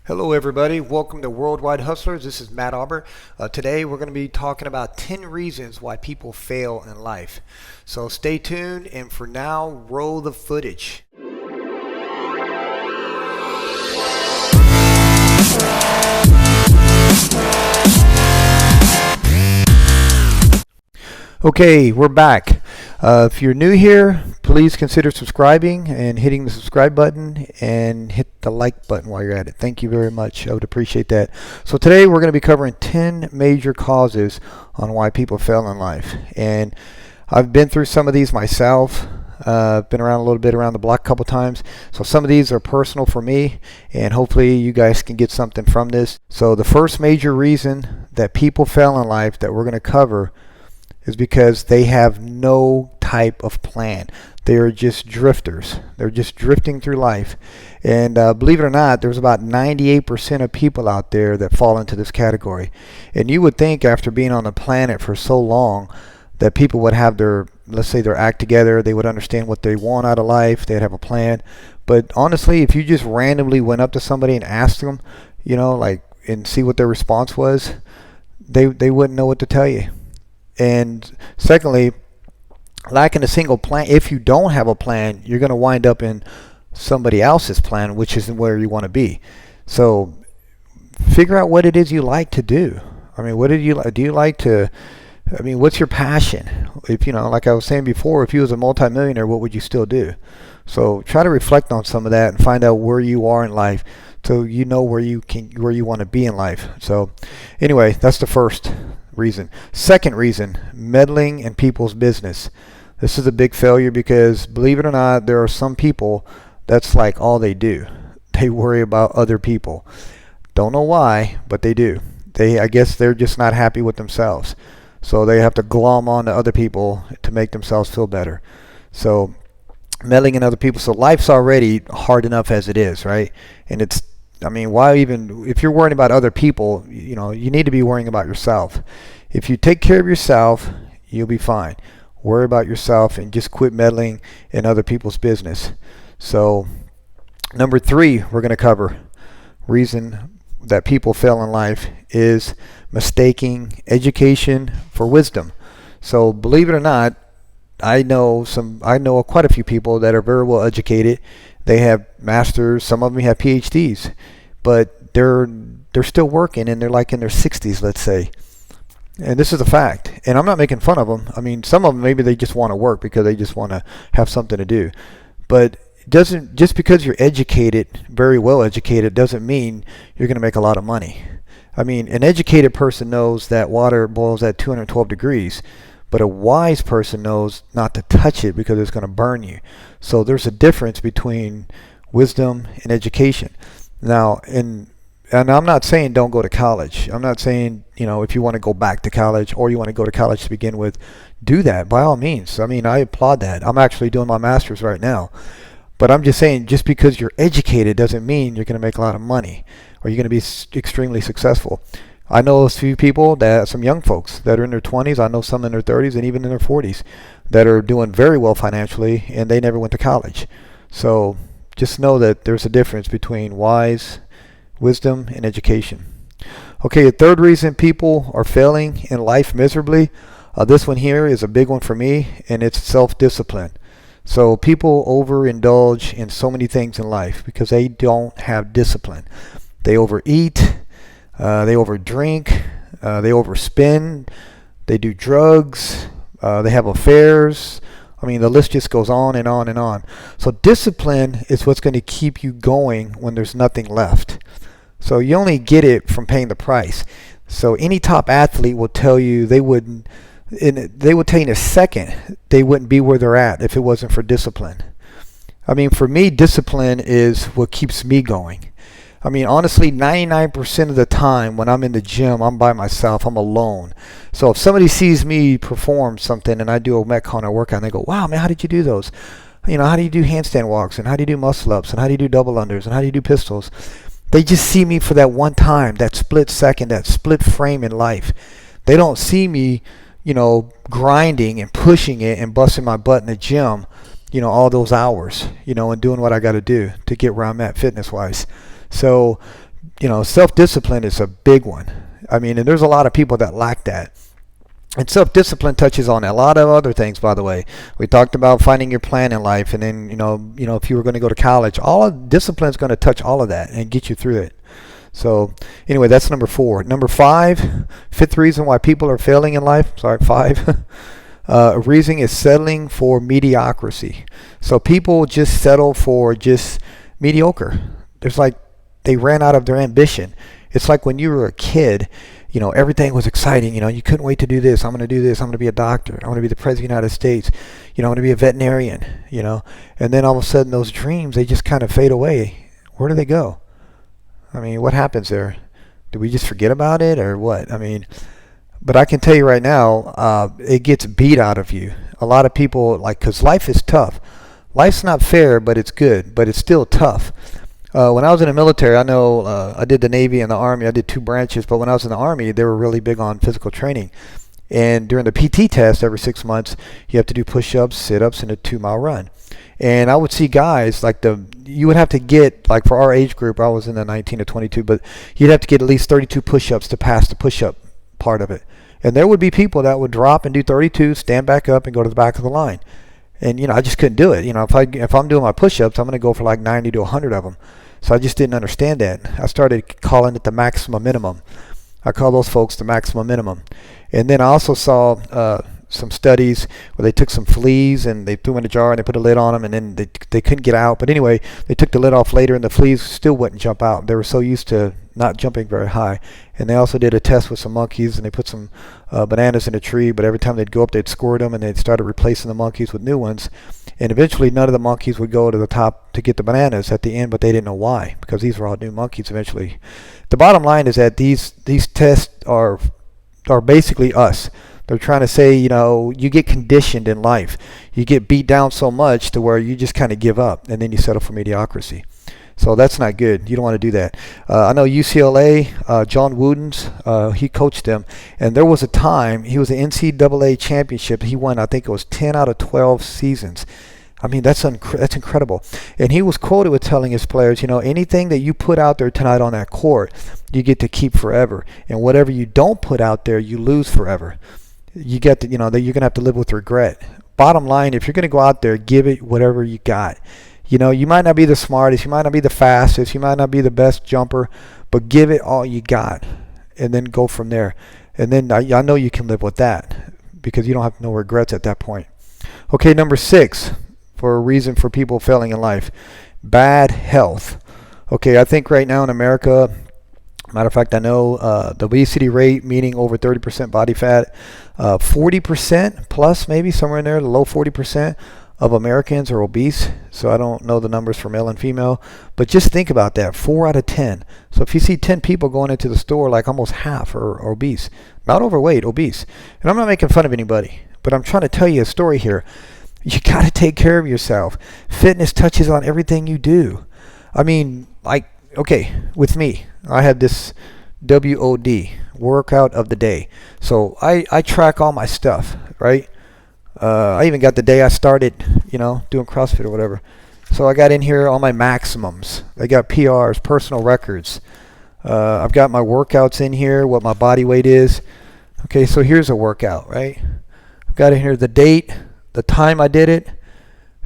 Hello everybody, welcome to Worldwide Hustlers. This is Matt Auber. Today we're going to be talking about 10 reasons why people fail in life. So stay tuned, and for now, roll the footage. Okay, we're back. If you're new here, please consider subscribing and hitting the subscribe button and hit the like button while you're at it. Thank you very much. I would appreciate that. So today we're going to be covering 10 major causes on why people fail in life. And I've been through some of these myself. Been around a little bit around the block a couple times. So some of these are personal for me, and hopefully you guys can get something from this. So the first major reason that people fail in life that we're going to cover is because they have no type of plan. They are just drifters. They're just drifting through life. And believe it or not, there's about 98% of people out there that fall into this category. And you would think after being on the planet for so long that people would have their, let's say, their act together. They would understand what they want out of life. They'd have a plan. But honestly, if you just randomly went up to somebody and asked them, and see what their response was, they wouldn't know what to tell you. And secondly, lacking a single plan. If you don't have a plan, you're going to wind up in somebody else's plan, which isn't where you want to be. So figure out what it is you like to do. What do you like to, what's your passion? If, like I was saying before, if you was a multimillionaire, what would you still do? So try to reflect on some of that and find out where you are in life, so you know where you want to be in life. So anyway, that's the first reason. Second reason, meddling in people's business. This is a big failure because, believe it or not, there are some people that's like all they do. They worry about other people. Don't know why, but they do. I guess they're just not happy with themselves. So they have to glom on to other people to make themselves feel better. So meddling in other people. So life's already hard enough as it is, right? And why even, if you're worrying about other people, you need to be worrying about yourself. If you take care of yourself, you'll be fine. Worry about yourself and just quit meddling in other people's business. So number 3 we're going to cover, reason that people fail in life, is mistaking education for wisdom. So believe it or not, I know quite a few people that are very well educated. They have masters, some of them have PhDs, but they're still working, and they're like in their 60s, let's say. And this is a fact. And I'm not making fun of them. Some of them, maybe they just want to work because they just want to have something to do. But just because you're educated, very well educated, doesn't mean you're going to make a lot of money. An educated person knows that water boils at 212 degrees. But a wise person knows not to touch it because it's going to burn you. So there's a difference between wisdom and education. Now, and I'm not saying don't go to college. I'm not saying, if you want to go back to college or you want to go to college to begin with, do that by all means. I applaud that. I'm actually doing my master's right now. But I'm just saying, just because you're educated doesn't mean you're going to make a lot of money or you're going to be extremely successful. I know a few people, some young folks that are in their 20s. I know some in their 30s and even in their 40s that are doing very well financially, and they never went to college. So just know that there's a difference between wisdom and education. Okay, the third reason people are failing in life miserably, this one here is a big one for me, and it's self-discipline. So people overindulge in so many things in life because they don't have discipline. They overeat. They overdrink, they overspend, they do drugs, they have affairs. The list just goes on and on and on. So discipline is what's going to keep you going when there's nothing left. So you only get it from paying the price. So any top athlete will tell you they would tell you in a second they wouldn't be where they're at if it wasn't for discipline. For me, discipline is what keeps me going. Honestly, 99% of the time when I'm in the gym, I'm by myself, I'm alone. So if somebody sees me perform something and I do a Metcon or workout, and they go, wow, man, how did you do those? How do you do handstand walks, and how do you do muscle ups, and how do you do double unders, and how do you do pistols? They just see me for that one time, that split second, that split frame in life. They don't see me, grinding and pushing it and busting my butt in the gym, all those hours, and doing what I got to do to get where I'm at fitness-wise. So Self-discipline is a big one. I mean, and there's a lot of people that lack that. And self-discipline touches on a lot of other things, by the way. We talked about finding your plan in life, and then, if you were going to go to college, all of discipline is going to touch all of that and get you through it. So anyway, that's number 4. Number 5, fifth reason why people are failing in life. Sorry, 5. Reason is settling for mediocrity. So people just settle for just mediocre. There's like they ran out of their ambition. It's like when you were a kid, everything was exciting. You couldn't wait to do this. I'm going to do this. I'm going to be a doctor. I'm going to be the president of the United States. I'm going to be a veterinarian, And then all of a sudden those dreams, they just kind of fade away. Where do they go? I mean, what happens there? Do we just forget about it or what? I mean, but I can tell you right now, it gets beat out of you. A lot of people, because life is tough. Life's not fair, but it's good, but it's still tough. When I was in the military, I know I did the Navy and the Army. I did 2 branches, but when I was in the Army, they were really big on physical training. And during the PT test every 6 months, you have to do push-ups, sit-ups, and a 2-mile run. And I would see guys you would have to get, for our age group, I was in the 19 to 22, but you'd have to get at least 32 push-ups to pass the push-up part of it. And there would be people that would drop and do 32, stand back up, and go to the back of the line. And, I just couldn't do it. If I'm doing my push-ups, I'm going to go for 90 to 100 of them. So I just didn't understand that. I started calling it the maximum minimum. I call those folks the maximum minimum. And then I also saw some studies where they took some fleas and they threw them in a jar and they put a lid on them, and then they couldn't get out. But anyway, they took the lid off later and the fleas still wouldn't jump out. They were so used to not jumping very high. And they also did a test with some monkeys, and they put some bananas in a tree, but every time they'd go up, they'd squirt them, and they'd started replacing the monkeys with new ones. And eventually none of the monkeys would go to the top to get the bananas at the end, but they didn't know why, because these were all new monkeys eventually. The bottom line is that these tests are basically us. They're trying to say, you get conditioned in life. You get beat down so much to where you just kind of give up, and then you settle for mediocrity. So that's not good. You don't want to do that. I know UCLA, John Wooden's, he coached them, and there was a time, he was an NCAA championship. He won, I think it was 10 out of 12 seasons. I mean, that's incredible. And he was quoted with telling his players, anything that you put out there tonight on that court, you get to keep forever. And whatever you don't put out there, you lose forever. You get to, that you're going to have to live with regret. Bottom line, if you're going to go out there, give it whatever you got. You might not be the smartest, you might not be the fastest, you might not be the best jumper, but give it all you got and then go from there. And then I know you can live with that because you don't have no regrets at that point. Okay, number 6 for a reason for people failing in life, bad health. Okay, I think right now in America, matter of fact, I know the obesity rate, meaning over 30% body fat, 40% plus maybe somewhere in there, the low 40% of Americans are obese. So I don't know the numbers for male and female, but just think about that, 4 out of 10. So if you see 10 people going into the store, almost half are obese, not overweight, obese. And I'm not making fun of anybody, but I'm trying to tell you a story here. You got to take care of yourself. Fitness touches on everything you do. I mean, okay, with me, I have this WOD, workout of the day. So I track all my stuff, right? I even got the day I started, doing CrossFit or whatever. So I got in here all my maximums. I got PRs, personal records. I've got my workouts in here, what my body weight is. Okay, so here's a workout, right? I've got in here the date, the time I did it,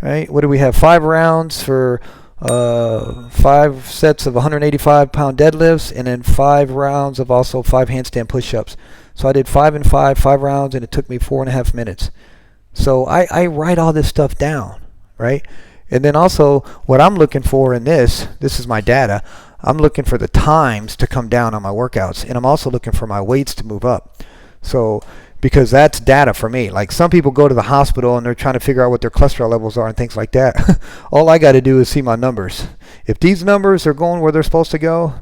right? What do we have? 5 rounds for 5 sets of 185-pound deadlifts, and then 5 rounds of also 5 handstand push-ups. So I did 5 and 5 rounds, and it took me 4.5 minutes. So I write all this stuff down, right? And then also what I'm looking for in this is my data. I'm looking for the times to come down on my workouts, and I'm also looking for my weights to move up. So because that's data for me. Some people go to the hospital and they're trying to figure out what their cholesterol levels are and things like that. All I got to do is see my numbers. If these numbers are going where they're supposed to go,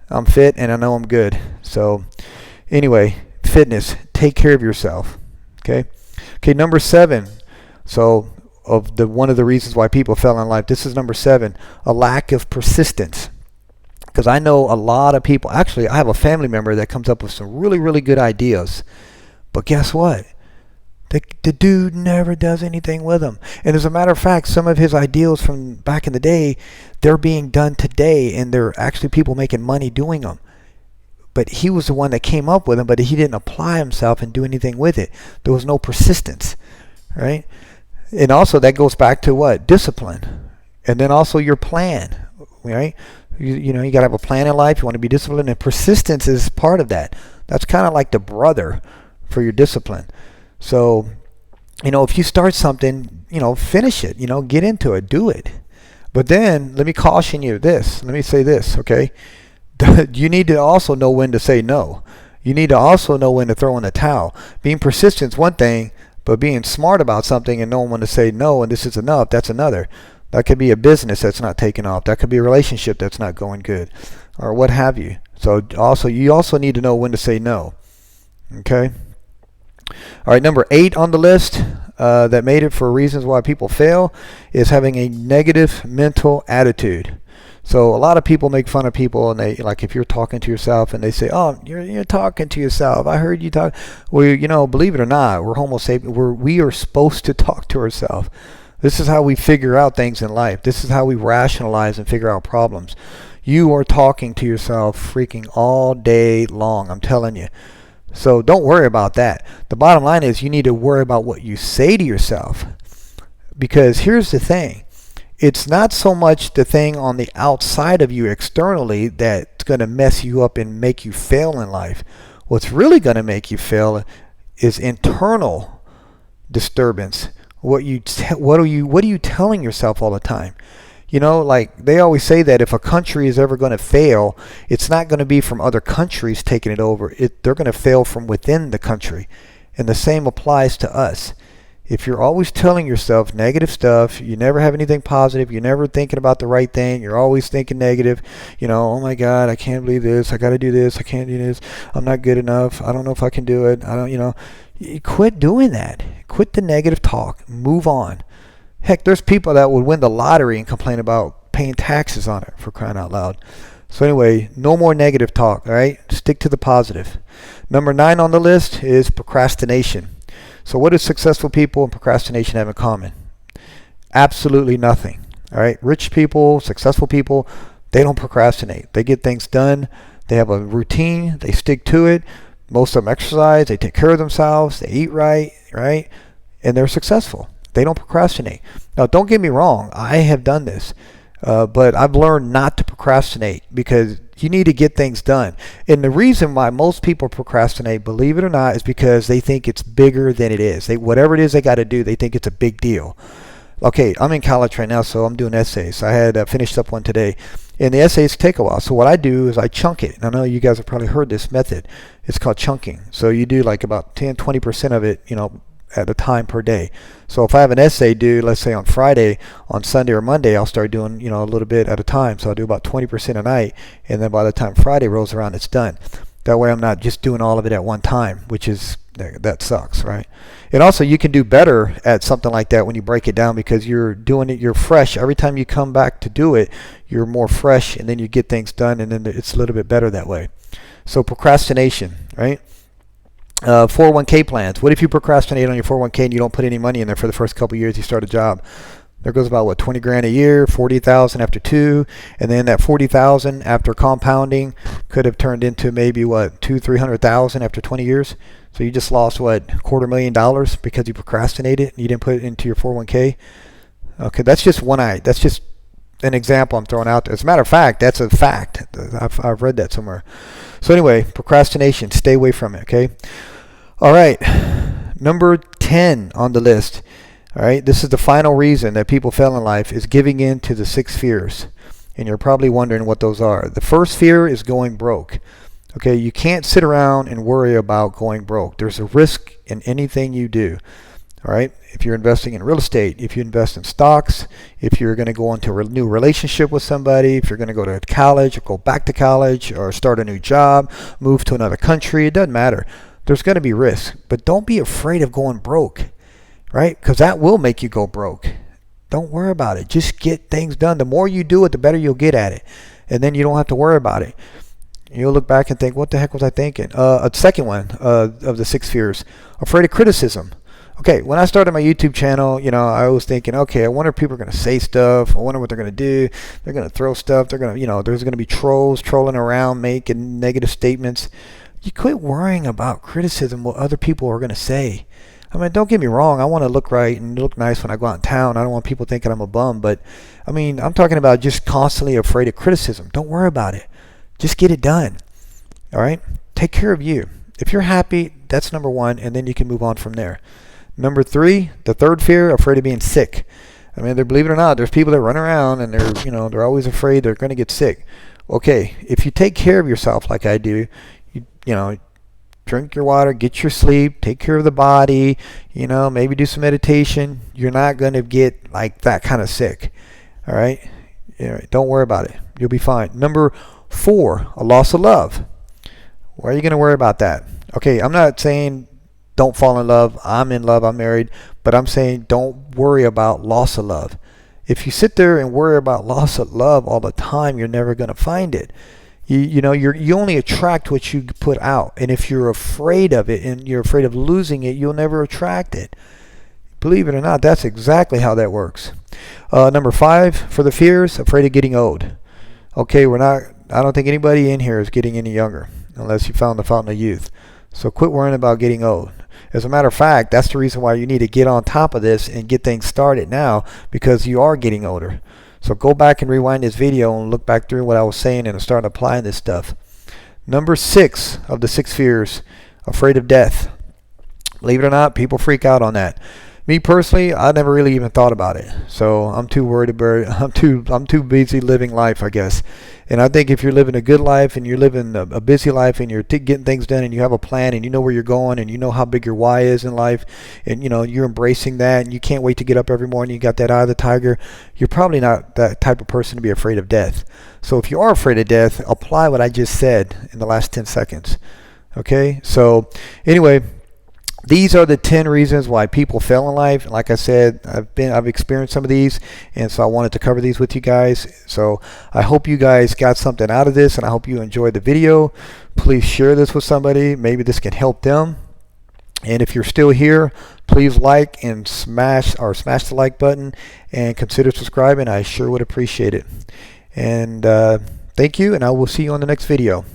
I'm fit and I know I'm good. So anyway, fitness, take care of yourself. Okay, number 7. So one of the reasons why people fell in life, this is number 7, a lack of persistence. Because I know a lot of people, actually I have a family member that comes up with some really, really good ideas. But guess what? The dude never does anything with them. And as a matter of fact, some of his ideals from back in the day, they're being done today, and there are actually people making money doing them. But he was the one that came up with them, but he didn't apply himself and do anything with it. There was no persistence, right? And also that goes back to what? Discipline. And then also your plan, right? You know, you got to have a plan in life. You want to be disciplined, and persistence is part of that. That's kind of like the brother for your discipline. So, you know, if you start something, you know, finish it, you know, get into it, do it. But then let me caution you this. Let me say this, okay? You need to also know when to say no. You need to also know when to throw in the towel. Being persistent is one thing, but being smart about something and knowing when to say no and this is enough, that's another. That could be a business that's not taking off. That could be a relationship that's not going good, or what have you. So you also need to know when to say no. Okay? All right, number 8 on the list that made it for reasons why people fail is having a negative mental attitude. So a lot of people make fun of people, and they, like, if you're talking to yourself and they say, "Oh, you're talking to yourself. I heard you talk." Well, you know, believe it or not, we're Homo sapiens. We are supposed to talk to ourselves. This is how we figure out things in life. This is how we rationalize and figure out problems. You are talking to yourself freaking all day long, I'm telling you. So don't worry about that. The bottom line is you need to worry about what you say to yourself. Because here's the thing. It's not so much the thing on the outside of you externally that's going to mess you up and make you fail in life. What's really going to make you fail is internal disturbance. What are you telling yourself all the time? You know, like they always say that if a country is ever going to fail, it's not going to be from other countries taking it over. They're going to fail from within the country. And the same applies to us. If you're always telling yourself negative stuff, you never have anything positive, you're never thinking about the right thing, you're always thinking negative, you know, oh my God, I can't believe this, I got to do this, I can't do this, I'm not good enough, I don't know if I can do it, I don't, you know, quit doing that. Quit the negative talk, move on. Heck, there's people that would win the lottery and complain about paying taxes on it, for crying out loud. So anyway, no more negative talk, all right? Stick to the positive. Number 9 on the list is procrastination. So what do successful people and procrastination have in common? Absolutely nothing. All right, rich people, successful people, they don't procrastinate. They get things done. They have a routine. They stick to it. Most of them exercise. They take care of themselves. They eat right, right? And they're successful. They don't procrastinate. Now, don't get me wrong. I have done this. But I've learned not to procrastinate because you need to get things done. And the reason why most people procrastinate, believe it or not, is because they think it's bigger than it is. Whatever it is they got to do, they think it's a big deal. Okay, I'm in college right now, so I'm doing essays. I had finished up one today. And the essays take a while. So what I do is I chunk it. And I know you guys have probably heard this method. It's called chunking. So you do like about 10, 20% of it, you know, at a time per day. So if I have an essay due, let's say on Friday, on Sunday or Monday, I'll start doing, you know, a little bit at a time. So I'll do about 20% a night, and then by the time Friday rolls around, it's done. That way I'm not just doing all of it at one time, which is, that sucks, right? And also you can do better at something like that when you break it down because you're doing it, you're fresh. Every time you come back to do it, you're more fresh, and then you get things done, and then it's a little bit better that way. So procrastination, right? 401k plans. What if you procrastinate on your 401k and you don't put any money in there for the first couple of years you start a job? There goes about what, 20 grand a year, 40,000 after 2, and then that 40,000 after compounding could have turned into maybe what, 200,000-300,000 after 20 years. So you just lost what, $250,000 because you procrastinated and you didn't put it into your 401k. Okay, that's just that's just an example I'm throwing out there. As a matter of fact, that's a fact. I've read that somewhere. So anyway, procrastination, stay away from it, okay? All right, number 10 on the list. All right, this is the final reason that people fail in life is giving in to the 6 fears. And you're probably wondering what those are. The first fear is going broke. Okay, you can't sit around and worry about going broke. There's a risk in anything you do. All right, if you're investing in real estate, if you invest in stocks, if you're going to go into a new relationship with somebody, if you're going to go to college or go back to college or start a new job, move to another country, it doesn't matter. There's going to be risk, but don't be afraid of going broke, right? Because that will make you go broke. Don't worry about it. Just get things done. The more you do it, the better you'll get at it. And then you don't have to worry about it. You'll look back and think, what the heck was I thinking? A second one of the 6 fears, afraid of criticism. Okay, when I started my YouTube channel, you know, I was thinking, okay, I wonder if people are going to say stuff. I wonder what they're going to do. They're going to throw stuff. They're going to, you know, there's going to be trolls trolling around, making negative statements. You quit worrying about criticism, what other people are going to say. I mean, don't get me wrong. I want to look right and look nice when I go out in town. I don't want people thinking I'm a bum. But, I mean, I'm talking about just constantly afraid of criticism. Don't worry about it. Just get it done. All right? Take care of you. If you're happy, that's number one, and then you can move on from there. Number three, the third fear, afraid of being sick. I mean, believe it or not, there's people that run around and they're always afraid they're going to get sick. Okay, if you take care of yourself like I do, drink your water, get your sleep, take care of the body, maybe do some meditation, you're not going to get like that kind of sick. All right? Don't worry about it. You'll be fine. Number four, a loss of love. Why are you going to worry about that? Okay, I'm not saying don't fall in love. I'm in love. I'm married. But I'm saying don't worry about loss of love. If you sit there and worry about loss of love all the time, you're never going to find it. You only attract what you put out. And if you're afraid of it and you're afraid of losing it, you'll never attract it. Believe it or not, that's exactly how that works. Number five, for the fears, afraid of getting old. Okay, I don't think anybody in here is getting any younger unless you found the fountain of youth. So quit worrying about getting old. As a matter of fact, that's the reason why you need to get on top of this and get things started now, because you are getting older. So go back and rewind this video and look back through what I was saying and start applying this stuff. Number six of the six fears, afraid of death. Believe it or not, people freak out on that. Me personally, I never really even thought about it. So I'm too worried about it. I'm too busy living life, I guess. And I think if you're living a good life and you're living a busy life and you're getting things done and you have a plan and you know where you're going and you know how big your why is in life and you're embracing that and you can't wait to get up every morning, you got that eye of the tiger, you're probably not that type of person to be afraid of death. So if you are afraid of death, apply what I just said in the last 10 seconds. Okay? So anyway, these are the 10 reasons why people fail in life. Like I said, I've experienced some of these, and so I wanted to cover these with you guys. So I hope you guys got something out of this, and I hope you enjoyed the video. Please share this with somebody. Maybe this can help them. And if you're still here, please like and smash the like button and consider subscribing. I sure would appreciate it. And thank you, and I will see you on the next video.